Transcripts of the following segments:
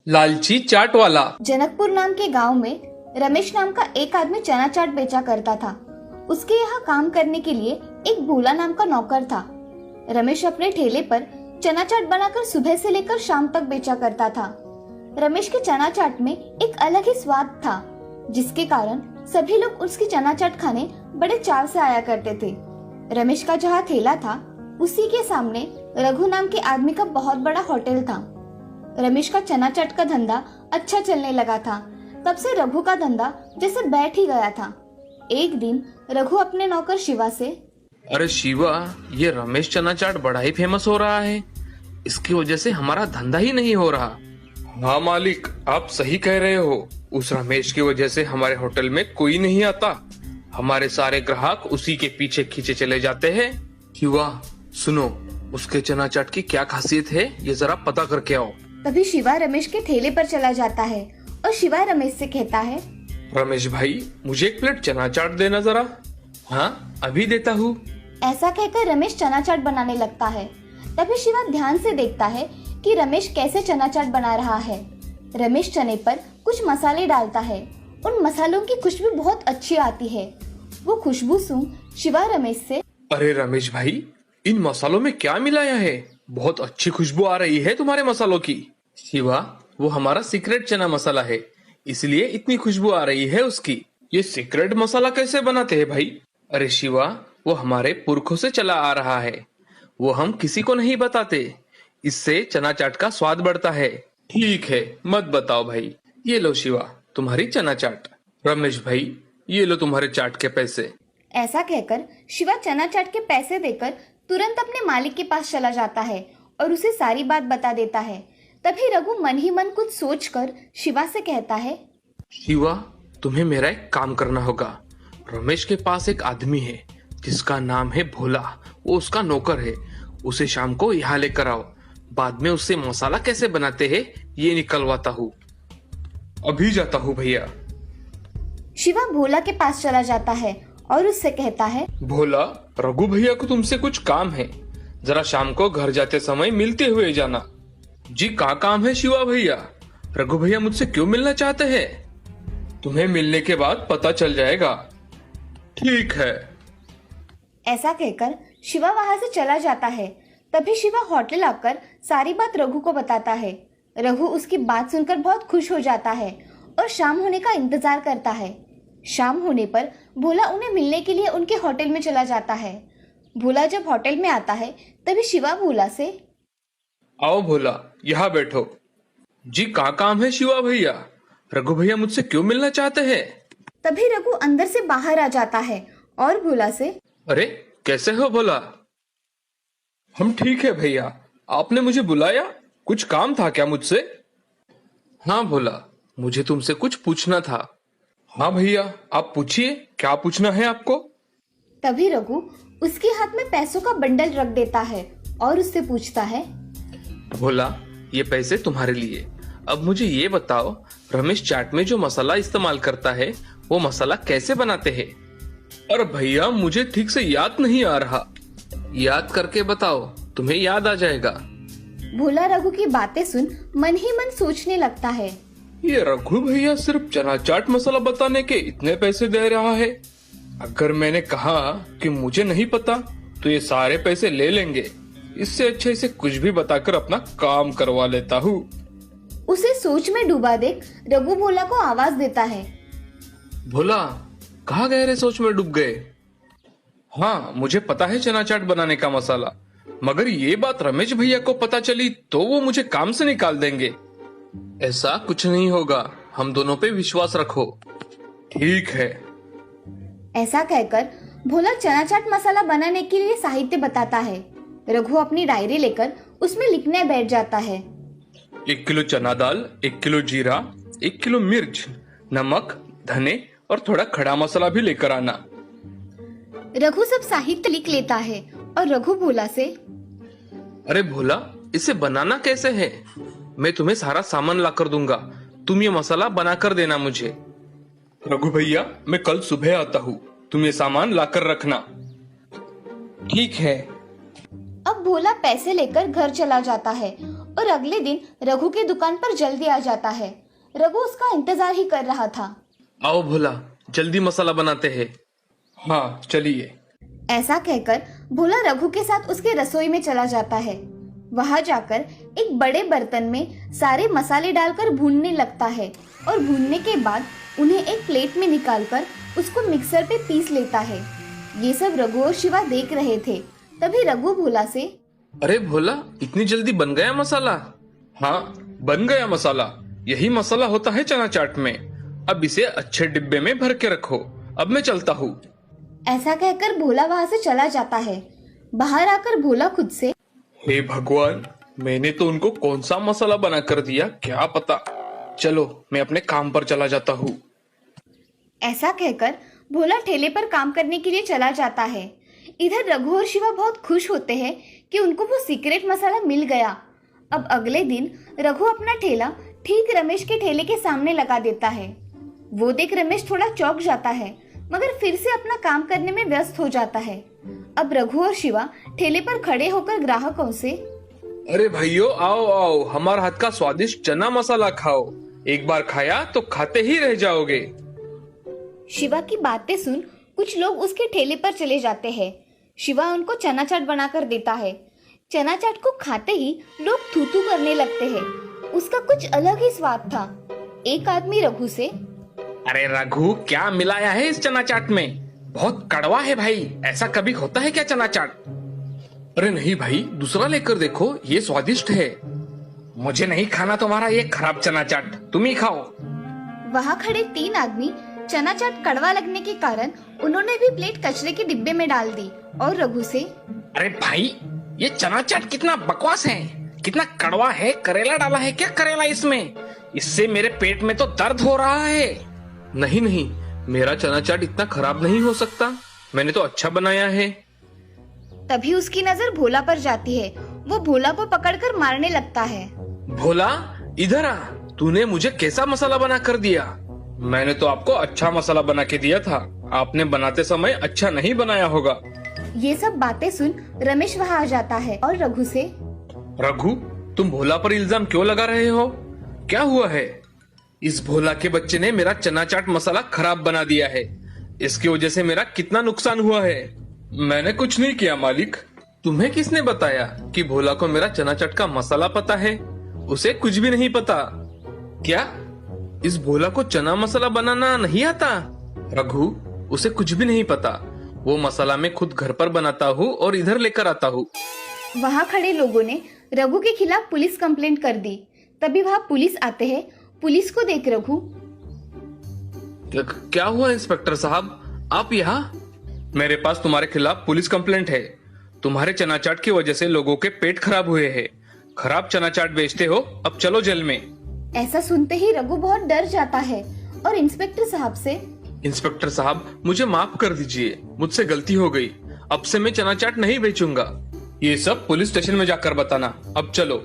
लालची चाट वाला। जनकपुर नाम के गांव में रमेश नाम का एक आदमी चना चाट बेचा करता था। उसके यहाँ काम करने के लिए एक भोला नाम का नौकर था। रमेश अपने ठेले पर चना चाट बनाकर सुबह से लेकर शाम तक बेचा करता था। रमेश के चना चाट में एक अलग ही स्वाद था, जिसके कारण सभी लोग उसकी चना चाट खाने बड़े चाव से आया करते थे। रमेश का जहाँ ठेला था, उसी के सामने रघु नाम के आदमी का बहुत बड़ा होटल था। रमेश का चना चाट का धंधा अच्छा चलने लगा था। तब से रघु का धंधा जैसे बैठ ही गया था। एक दिन रघु अपने नौकर शिवा से, अरे शिवा, ये रमेश चना चाट बड़ा ही फेमस हो रहा है। इसकी वजह से हमारा धंधा ही नहीं हो रहा। हाँ मालिक, आप सही कह रहे हो। उस रमेश की वजह से हमारे होटल में कोई नहीं आता। हमारे सारे ग्राहक उसी के पीछे खींचे चले जाते हैं। शिवा सुनो, उसके चना चाट की क्या खासियत है, ये जरा पता करके आओ। तभी शिवा रमेश के ठेले पर चला जाता है और शिवा रमेश से कहता है, रमेश भाई, मुझे एक प्लेट चना चाट देना जरा। हाँ, अभी देता हूँ। ऐसा कहकर रमेश चना चाट बनाने लगता है। तभी शिवा ध्यान से देखता है कि रमेश कैसे चना चाट बना रहा है। रमेश चने पर कुछ मसाले डालता है। उन मसालों की खुशबू बहुत अच्छी आती है। वो खुशबू सुन शिवा रमेश से, अरे रमेश भाई, इन मसालों में क्या मिलाया है? बहुत अच्छी खुशबू आ रही है तुम्हारे मसालों की। शिवा, वो हमारा सीक्रेट चना मसाला है, इसलिए इतनी खुशबू आ रही है उसकी। ये सीक्रेट मसाला कैसे बनाते हैं भाई? अरे शिवा, वो हमारे पुरखों से चला आ रहा है। वो हम किसी को नहीं बताते। इससे चना चाट का स्वाद बढ़ता है। ठीक है, मत बताओ भाई। ये लो शिवा, तुम्हारी चना चाट। रमेश भाई, ये लो तुम्हारे चाट के पैसे। ऐसा कहकर शिवा चना चाट के पैसे देकर तुरंत अपने मालिक के पास चला जाता है और उसे सारी बात बता देता है। तभी रघु मन ही मन कुछ सोचकर शिवा से कहता है, शिवा, तुम्हें मेरा एक काम करना होगा। रमेश के पास एक आदमी है जिसका नाम है भोला। वो उसका नौकर है। उसे शाम को यहाँ लेकर आओ। बाद में उससे मसाला कैसे बनाते हैं ये निकलवाता हूँ। अभी जाता हूँ भैया। शिवा भोला के पास चला जाता है और उससे कहता है, भोला, रघु भैया को तुमसे कुछ काम है। जरा शाम को घर जाते समय मिलते हुए जाना। जी, क्या काम है शिवा भैया? रघु भैया मुझसे क्यों मिलना चाहते हैं? तुम्हें मिलने के बाद पता चल जाएगा। ठीक है। ऐसा कहकर शिवा वहां से चला जाता है। तभी शिवा होटल आकर सारी बात रघु को बताता है। रघु उसकी बात सुनकर बहुत खुश हो जाता है और शाम होने का इंतजार करता है। शाम होने पर भोला उन्हें मिलने के लिए उनके होटल में चला जाता है। भोला जब होटल में आता है, तभी शिवा भोला से, आओ भोला, यहाँ बैठो। जी, क्या काम है शिवा भैया? रघु भैया मुझसे क्यों मिलना चाहते हैं? तभी रघु अंदर से बाहर आ जाता है और भोला से, अरे कैसे हो भोला? हम ठीक है भैया। आपने मुझे बुलाया? कुछ काम था क्या मुझसे? हाँ भोला, मुझे तुमसे कुछ पूछना था। हाँ भैया, आप पूछिए, क्या पूछना है आपको? तभी रघु उसके हाथ में पैसों का बंडल रख देता है और उससे पूछता है, भोला, ये पैसे तुम्हारे लिए। अब मुझे ये बताओ, रमेश चाट में जो मसाला इस्तेमाल करता है, वो मसाला कैसे बनाते हैं? अरे भैया, मुझे ठीक से याद नहीं आ रहा। याद करके बताओ, तुम्हें याद आ जाएगा। भोला रघु की बातें सुन मन ही मन सोचने लगता है, ये रघु भैया सिर्फ चना चाट मसाला बताने के इतने पैसे दे रहा है। अगर मैंने कहा कि मुझे नहीं पता, तो ये सारे पैसे ले लेंगे। इससे अच्छे से कुछ भी बताकर अपना काम करवा लेता हूँ। उसे सोच में डूबा देख रघु भोला को आवाज देता है, भोला, कहाँ गहरे सोच में डूब गए? हाँ, मुझे पता है चना चाट बनाने का मसाला, मगर ये बात रमेश भैया को पता चली तो वो मुझे काम से निकाल देंगे। ऐसा कुछ नहीं होगा, हम दोनों पे विश्वास रखो। ठीक है। ऐसा कहकर भोला चना चाट मसाला बनाने के लिए साहित्य बताता है। रघु अपनी डायरी लेकर उसमें लिखने बैठ जाता है। 1 किलो चना दाल, 1 किलो जीरा, 1 किलो मिर्च, नमक, धने और थोड़ा खड़ा मसाला भी लेकर आना। रघु सब साहित्य लिख लेता है और रघु भोला से, अरे भोला, इसे बनाना कैसे है? मैं तुम्हें सारा सामान ला कर दूंगा, तुम ये मसाला बना कर देना मुझे। रघु भैया, मैं कल सुबह आता हूँ, तुम ये सामान ला कर रखना। ठीक है। अब भोला पैसे लेकर घर चला जाता है और अगले दिन रघु के दुकान पर जल्दी आ जाता है। रघु उसका इंतजार ही कर रहा था। आओ भोला, जल्दी मसाला बनाते हैं। हाँ चलिए। ऐसा कहकर भोला रघु के साथ उसके रसोई में चला जाता है। वहां जाकर एक बड़े बर्तन में सारे मसाले डालकर भूनने लगता है और भूनने के बाद उन्हें एक प्लेट में निकालकर उसको मिक्सर पे पीस लेता है। ये सब रघु और शिवा देख रहे थे। तभी रघु भोला से, अरे भोला, इतनी जल्दी बन गया मसाला? हाँ, बन गया मसाला। यही मसाला होता है चना चाट में। अब इसे अच्छे डिब्बे में भर के रखो। अब मैं चलता हूँ। ऐसा कहकर भोला वहां से चला जाता है। बाहर आकर भोला खुद से, हे भगवान, मैंने तो उनको कौन सा मसाला बना कर दिया, क्या पता। चलो, मैं अपने काम पर चला जाता हूँ। ऐसा कहकर भोला ठेले पर काम करने के लिए चला जाता है। इधर रघु और शिवा बहुत खुश होते हैं कि उनको वो सीक्रेट मसाला मिल गया। अब अगले दिन रघु अपना ठेला ठीक रमेश के ठेले के सामने लगा देता है। वो देख रमेश थोड़ा चौंक जाता है, मगर फिर से अपना काम करने में व्यस्त हो जाता है। अब रघु और शिवा ठेले पर खड़े होकर ग्राहकों से, अरे भाइयों, आओ आओ, हमारे हाथ का स्वादिष्ट चना मसाला खाओ। एक बार खाया तो खाते ही रह जाओगे। शिवा की बातें सुन कुछ लोग उसके ठेले पर चले जाते हैं। शिवा उनको चना चाट बनाकर देता है। चना चाट को खाते ही लोग थू थू करने लगते हैं। उसका कुछ अलग ही स्वाद था। एक आदमी रघु से, अरे रघु, क्या मिलाया है इस चना चाट में? बहुत कड़वा है भाई। ऐसा कभी होता है क्या चना चाट? अरे नहीं भाई, दूसरा लेकर देखो, ये स्वादिष्ट है। मुझे नहीं खाना तुम्हारा ये खराब चना चाट, तुम ही खाओ। वहाँ खड़े 3 आदमी चना चाट कड़वा लगने के कारण उन्होंने भी प्लेट कचरे के डिब्बे में डाल दी और रघु से, अरे भाई, ये चना चाट कितना बकवास है, कितना कड़वा है। करेला डाला है क्या करेला इसमें? इससे मेरे पेट में तो दर्द हो रहा है। नहीं नहीं, मेरा चना चाट इतना खराब नहीं हो सकता। मैंने तो अच्छा बनाया है। तभी उसकी नजर भोला पर जाती है। वो भोला को पकड़कर मारने लगता है। भोला, इधर आ। तूने मुझे कैसा मसाला बना कर दिया? मैंने तो आपको अच्छा मसाला बना के दिया था। आपने बनाते समय अच्छा नहीं बनाया होगा। ये सब बातें सुन रमेश वहाँ आ जाता है और रघु से, रघु, तुम भोला पर इल्जाम क्यों लगा रहे हो? क्या हुआ है? इस भोला के बच्चे ने मेरा चना चाट मसाला खराब बना दिया है। इसकी वजह से मेरा कितना नुकसान हुआ है। मैंने कुछ नहीं किया मालिक। तुम्हें किसने बताया कि भोला को मेरा चना चाट का मसाला पता है? उसे कुछ भी नहीं पता। क्या इस भोला को चना मसाला बनाना नहीं आता? रघु, उसे कुछ भी नहीं पता। वो मसाला मैं खुद घर पर बनाता हूँ और इधर लेकर आता हूँ। वहाँ खड़े लोगों ने रघु के खिलाफ पुलिस कंप्लेंट कर दी। तभी वहाँ पुलिस आते हैं। पुलिस को देख रघु, क्या हुआ इंस्पेक्टर साहब, आप यहाँ? मेरे पास तुम्हारे खिलाफ पुलिस कंप्लेंट है। तुम्हारे चना चाट की वजह से लोगों के पेट खराब हुए हैं। खराब चना चाट बेचते हो, अब चलो जेल में। ऐसा सुनते ही रघु बहुत डर जाता है और इंस्पेक्टर साहब से, इंस्पेक्टर साहब, मुझे माफ कर दीजिए, मुझसे गलती हो गई। अब से मैं चना चाट नहीं बेचूंगा। ये सब पुलिस स्टेशन में जाकर बताना। अब चलो।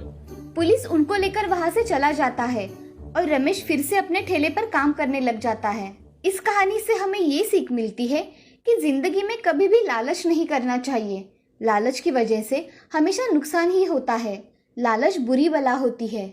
पुलिस उनको लेकर वहाँ से चला जाता है और रमेश फिर से अपने ठेले पर काम करने लग जाता है। इस कहानी से हमें ये सीख मिलती है कि जिंदगी में कभी भी लालच नहीं करना चाहिए। लालच की वजह से हमेशा नुकसान ही होता है। लालच बुरी बला होती है।